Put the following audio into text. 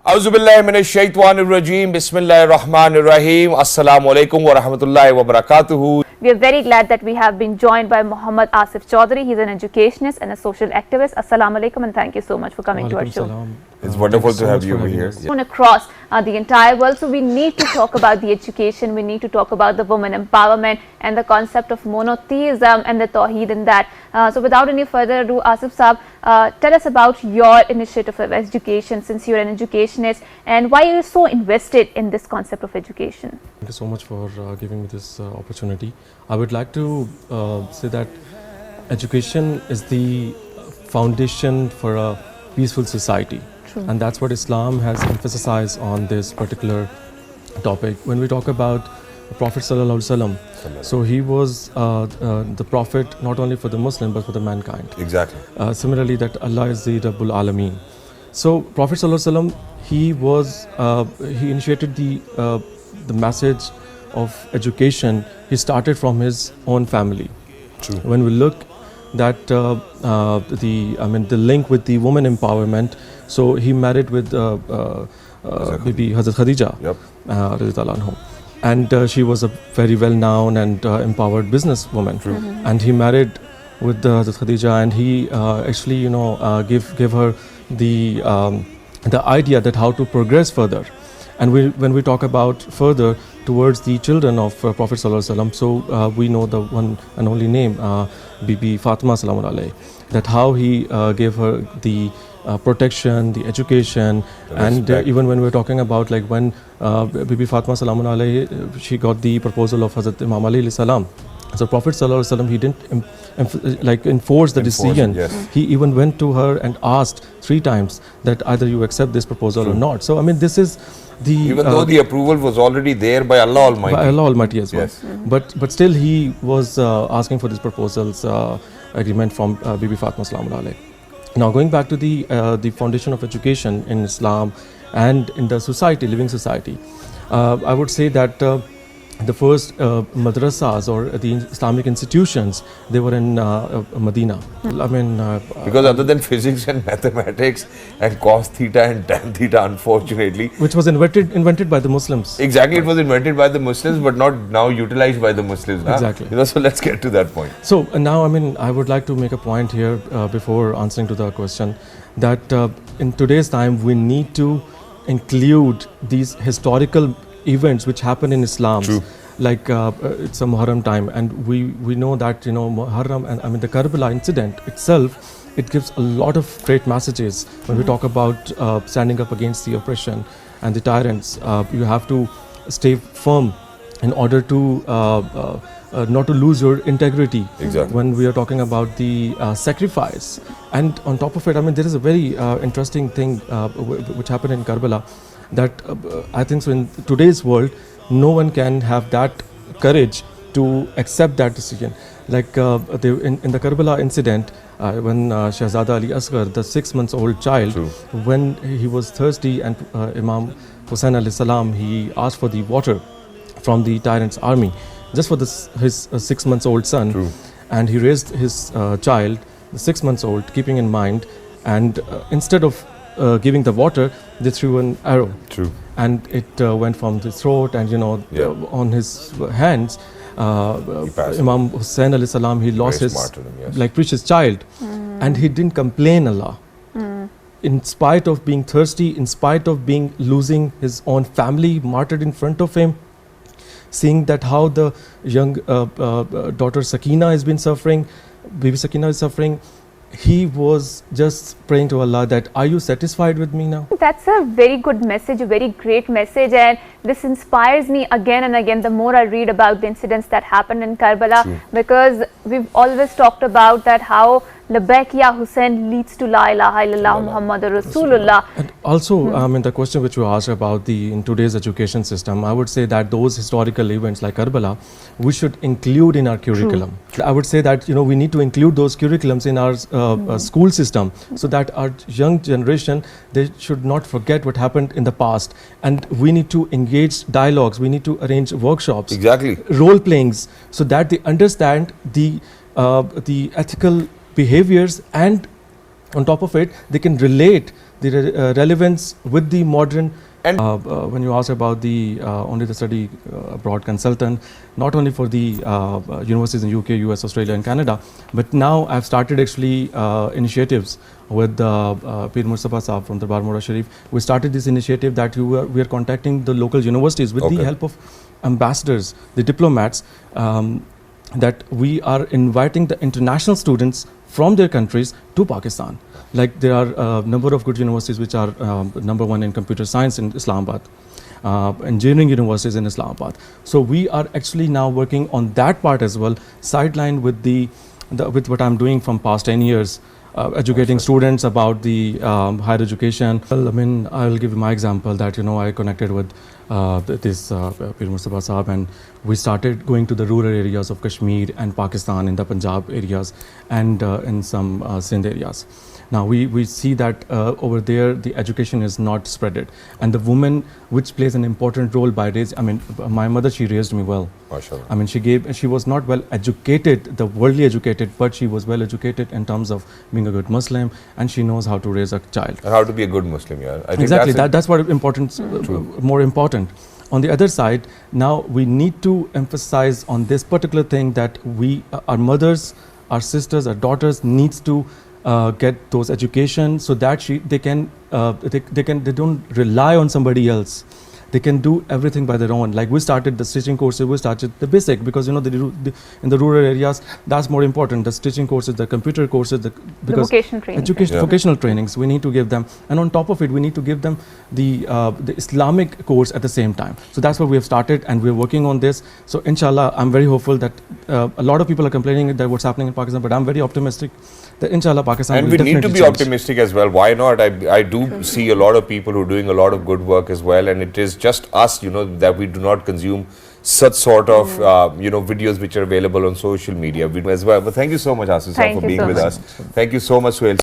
Auzubillahi minash shaitanir rajim. Bismillahir rahmanir rahim. Assalamu alaikum wa rahmatullahi wa barakatuhu. We are very glad that we have been joined by Muhammad Asif Chaudhry. He's an educationist and a social activist. Assalamu alaikum and thank you so much for coming to our show. It's wonderful to have you here. Across the entire world, so we need to talk about the education, we need to talk about the women empowerment and the concept of monotheism and the tawheed in that. So without any further ado, Asif Saab, tell us about your initiative of education, since you're an educationist, and why you're so invested in this concept of education. Thank you so much for giving me this opportunity. I would like to say that education is the foundation for a peaceful society. And that's what Islam has emphasized on this particular topic. When we talk about the Prophet Sallallahu Alaihi Wasallam, so he was the Prophet not only for the Muslim but for the mankind. Exactly. Similarly, that Allah is the Rabbul Alameen. So Prophet Sallallahu Alaihi Wasallam, he initiated the message of education. He started from his own family. True. When we look that the link with the woman empowerment, so he married with Bibi Hazrat Khadija, Yep. And she was a very well-known and empowered businesswoman. And he married with Hazrat Khadija, and he actually, gave her the idea that how to progress further. And when we talk about further towards the children of Prophet Sallallahu Alaihi Wasallam, so we know the one and only name, Bibi Fatima Salamun Alayhi, that how he gave her the protection, the education, and even when we're talking about like when Bibi Fatima Salamun Alayhi, she got the proposal of Hazrat Imam Ali alayhi salam. So Prophet Sallallahu Alaihi Wasallam, he didn't enforce the decision. Yes. He even went to her and asked 3 times that either you accept this proposal or not. So I mean, this is the even though the approval was already there by Allah Almighty. By Allah Almighty as well. Yes. But still he was asking for this proposals agreement from Bibi Fatima Salamun Alayhi. Now going back to the foundation of education in Islam and in the society, living society, I would say that the first madrasas or the Islamic institutions, they were in Medina. I mean, because other than physics and mathematics and cos theta and tan theta, unfortunately, which was invented by the Muslims. Exactly, it was invented by the Muslims, but not now utilized by the Muslims. Exactly. So let's get to that point. So now, I mean, I would like to make a point here before answering to the question, that in today's time we need to include these historical events which happen in Islam. True. Like it's a Muharram time, and we know that Muharram, and I mean the Karbala incident itself, it gives a lot of great messages. When we talk about standing up against the oppression and the tyrants, you have to stay firm in order to not to lose your integrity. Exactly. When we are talking about the sacrifice, and on top of it, I mean there is a very interesting thing which happened in Karbala, that I think so in today's world no one can have that courage to accept that decision. Like in the Karbala incident, when Sahibzada Ali Asghar, the 6-month-old child, True. when he was thirsty and Imam Hussain alayhi salam, he asked for the water from the tyrant's army just for his 6-month-old son. True. And he raised his child, the 6-month-old, keeping in mind, and instead of giving the water, they threw an arrow. True. And it went from the throat, and on his hands, Imam Hussain alayhi salam, he lost his like precious child, and he didn't complain Allah. In spite of being thirsty, in spite of losing his own family martyred in front of him, seeing that how the young daughter Sakina has been suffering, baby Sakina is suffering, he was just praying to Allah that, are you satisfied with me now? That's a very good message, a very great message, and this inspires me again and again the more I read about the incidents that happened in Karbala. True. Because we've always talked about that how Labbaik Ya Hussain leads to La ilaha illallah Muhammadur Rasulullah. And also, I mean, the question which you asked about in today's education system, I would say that those historical events like Karbala, we should include in our curriculum. True. I would say that we need to include those curriculums in our school system, so that our young generation, they should not forget what happened in the past, and we need to engage dialogues, we need to arrange workshops, Exactly. role playings, so that they understand the ethical behaviors, and on top of it they can relate relevance with the modern. And When you ask about the only the study abroad consultant, not only for the universities in UK, US, Australia and Canada, but now I've started actually initiatives with Mujtaba Saab from Darbar Mohra Shareef. We started this initiative that we are contacting the local universities with the help of ambassadors, the diplomats, that we are inviting the international students from their countries to Pakistan. Like there are a number of good universities which are number one in computer science in Islamabad, engineering universities in Islamabad. So we are actually now working on that part as well, sidelined with with what I'm doing from past 10 years, educating students about the higher education. Well, I mean, I'll give you my example that, I connected with this Pir Mujtaba Saab, and we started going to the rural areas of Kashmir and Pakistan, in the Punjab areas and in some Sindh areas. Now we see that over there the education is not spreaded, and the woman which plays an important role by raising, I mean, my mother, she raised me well. I mean, she was not well educated, the worldly educated, but she was well educated in terms of being a good Muslim, and she knows how to raise a child. And how to be a good Muslim, yeah. I think exactly, that's what important, more important. On the other side, now we need to emphasize on this particular thing that our mothers, our sisters, our daughters needs to get those education so that they don't rely on somebody else. They can do everything by their own. Like we started the stitching courses, we started the basic, because in the rural areas that's more important. The stitching courses, the computer courses, because vocational training, vocational trainings we need to give them, and on top of it we need to give them the Islamic course at the same time. So that's what we have started, and we're working on this. So inshallah, I'm very hopeful that a lot of people are complaining that what's happening in Pakistan, but I'm very optimistic that inshallah Pakistan and will we need to be change. optimistic as well. Why not? I do see a lot of people who are doing a lot of good work as well, and it is just us, that we do not consume such sort of videos which are available on social media as well. But thank you so much, Asif, for being with us. Thank you so much, Suhail.